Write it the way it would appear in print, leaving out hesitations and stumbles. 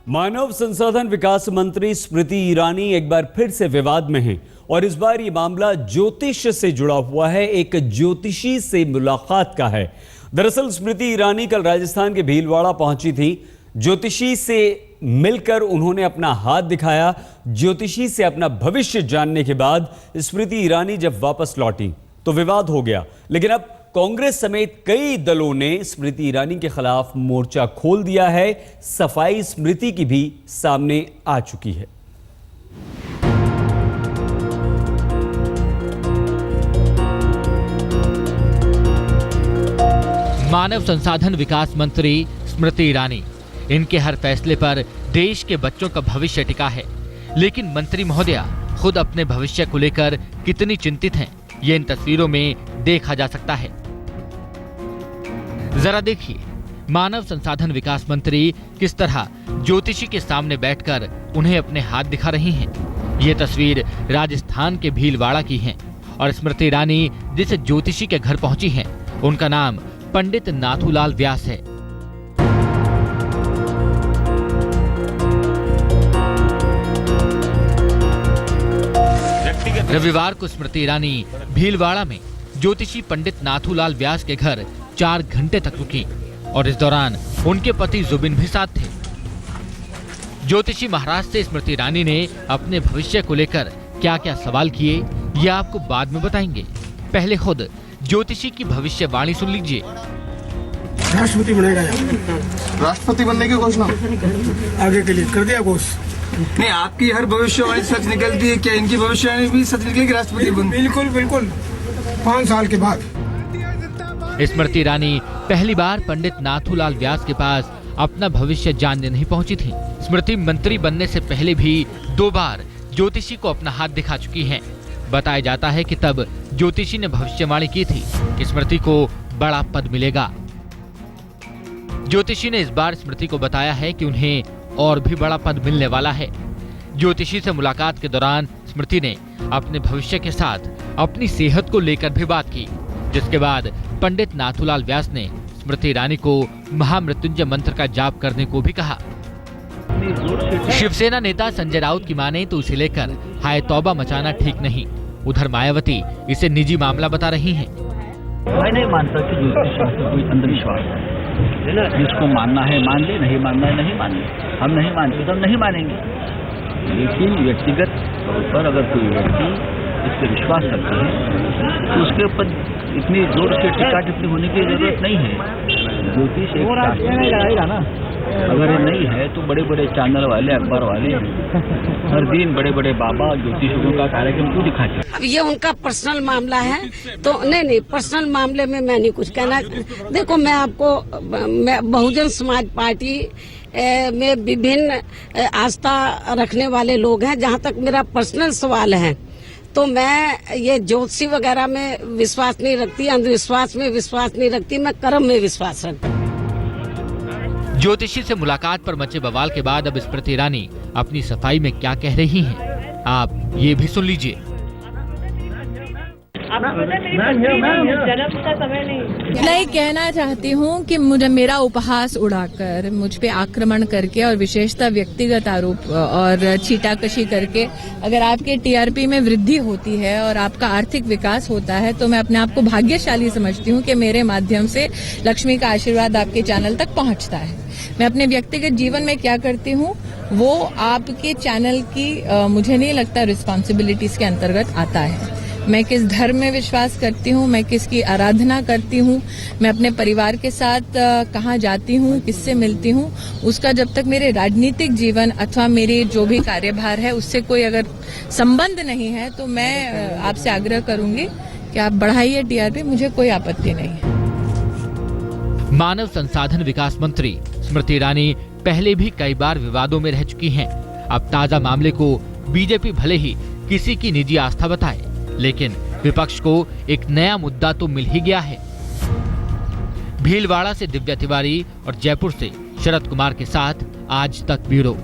मानव संसाधन विकास मंत्री स्मृति ईरानी एक बार फिर से विवाद में हैं और इस बार ये मामला ज्योतिष से जुड़ा हुआ है। एक ज्योतिषी से मुलाकात का है। दरअसल स्मृति ईरानी कल राजस्थान के भीलवाड़ा पहुंची थी। ज्योतिषी से मिलकर उन्होंने अपना हाथ दिखाया। ज्योतिषी से अपना भविष्य जानने के बाद स्मृति ईरानी जब वापस लौटी तो विवाद हो गया, लेकिन अब कांग्रेस समेत कई दलों ने स्मृति ईरानी के खिलाफ मोर्चा खोल दिया है। सफाई स्मृति की भी सामने आ चुकी है। मानव संसाधन विकास मंत्री स्मृति ईरानी, इनके हर फैसले पर देश के बच्चों का भविष्य टिका है। लेकिन मंत्री महोदया खुद अपने भविष्य को लेकर कितनी चिंतित हैं, ये इन तस्वीरों में देखा जा सकता है। जरा देखिए, मानव संसाधन विकास मंत्री किस तरह ज्योतिषी के सामने बैठकर उन्हें अपने हाथ दिखा रही हैं। ये तस्वीर राजस्थान के भीलवाड़ा की है और स्मृति ईरानी जिस ज्योतिषी के घर पहुंची हैं, उनका नाम पंडित नाथूलाल व्यास है। रविवार को स्मृति ईरानी भीलवाड़ा में ज्योतिषी पंडित नाथूलाल व्यास के घर 4 घंटे तक रुकी और इस दौरान उनके पति जुबिन भी साथ थे। ज्योतिषी महाराज से स्मृति ईरानी ने अपने भविष्य को लेकर क्या क्या सवाल किए, ये आपको बाद में बताएंगे। पहले खुद ज्योतिषी की भविष्यवाणी सुन लीजिए। राष्ट्रपति बनेगा राष्ट्रपति बनने की घोषणा आगे के लिए कर दिया घोष। नहीं, आपकी हर भविष्यवाणी सच निकलती है क्या? इनकी भविष्यवाणी भी सच निकलेगी राष्ट्रपति बन? बिल्कुल बिल्कुल, 5 साल के बाद। स्मृति ईरानी पहली बार पंडित नाथूलाल व्यास के पास अपना भविष्य जानने नहीं पहुंची थी। स्मृति मंत्री बनने से पहले भी 2 बार ज्योतिषी को अपना हाथ दिखा चुकी हैं। बताया जाता है कि तब ज्योतिषी ने भविष्यवाणी की थी कि स्मृति को बड़ा पद मिलेगा। ज्योतिषी ने इस बार स्मृति को बताया है कि उन्हें और भी बड़ा पद मिलने वाला है। ज्योतिषी से मुलाकात के दौरान स्मृति ने अपने भविष्य के साथ अपनी सेहत को लेकर भी बात की, जिसके बाद पंडित नाथूलाल व्यास ने स्मृति ईरानी को महामृत्युंजय मंत्र का जाप करने को भी कहा। शिवसेना नेता संजय राउत की माने तो इसे लेकर हाय तौबा मचाना ठीक नहीं। उधर मायावती इसे निजी मामला बता रही हैं। मैं नहीं मानता कि ज्योतिष शास्त्र कोई अंधविश्वास है। जिसको मानना है मान ले, नहीं मानना है नहीं मान ले। हम नहीं मानते तो हम नहीं मानेंगे, लेकिन व्यक्तिगत तौर पर अगर कोई व्यक्ति इस पर विश्वास करते हैं तो उसके ऊपर इतनी जोर से टीका टिप्पणी होने की जरूरत नहीं है। ज्योतिष एक शास्त्र ना, अगर ये नहीं है तो बड़े बड़े चैनल वाले, अखबार वाले हर दिन बड़े बड़े बाबा ज्योतिषियों का कार्यक्रम क्यों दिखाते हैं? अब ये उनका पर्सनल मामला है, तो नहीं पर्सनल मामले में मैं नहीं कुछ कहना। देखो, मैं बहुजन समाज पार्टी में विभिन्न आस्था रखने वाले लोग हैं। जहाँ तक मेरा पर्सनल सवाल है तो मैं ये ज्योतिषी वगैरह में विश्वास नहीं रखती, अंधविश्वास में विश्वास नहीं रखती, मैं कर्म में विश्वास रखती। ज्योतिषी से मुलाकात पर मचे बवाल के बाद अब स्मृति ईरानी अपनी सफाई में क्या कह रही हैं, आप ये भी सुन लीजिए। मैं कहना चाहती हूँ कि मुझे मेरा उपहास उड़ाकर, मुझ पे आक्रमण करके और विशेषतः व्यक्तिगत आरोप और छीटाकशी करके अगर आपके टीआरपी में वृद्धि होती है और आपका आर्थिक विकास होता है तो मैं अपने आप को भाग्यशाली समझती हूँ कि मेरे माध्यम से लक्ष्मी का आशीर्वाद आपके चैनल तक पहुँचता है। मैं अपने व्यक्तिगत जीवन में क्या करती हूँ वो आपके चैनल की मुझे नहीं लगता रिस्पॉन्सिबिलिटीज के अंतर्गत आता है। मैं किस धर्म में विश्वास करती हूँ, मैं किसकी आराधना करती हूँ, मैं अपने परिवार के साथ कहाँ जाती हूँ, किससे मिलती हूँ, उसका जब तक मेरे राजनीतिक जीवन अथवा मेरे जो भी कार्यभार है उससे कोई अगर संबंध नहीं है तो मैं आपसे आग्रह करूंगी कि आप बढ़ाइए टीआरपी, मुझे कोई आपत्ति नहीं है। मानव संसाधन विकास मंत्री स्मृति ईरानी पहले भी कई बार विवादों में रह चुकी हैं। अब ताजा मामले को बीजेपी भले ही किसी की निजी आस्था बताए, लेकिन विपक्ष को एक नया मुद्दा तो मिल ही गया है। भीलवाड़ा से दिव्या तिवारी और जयपुर से शरद कुमार के साथ आज तक ब्यूरो।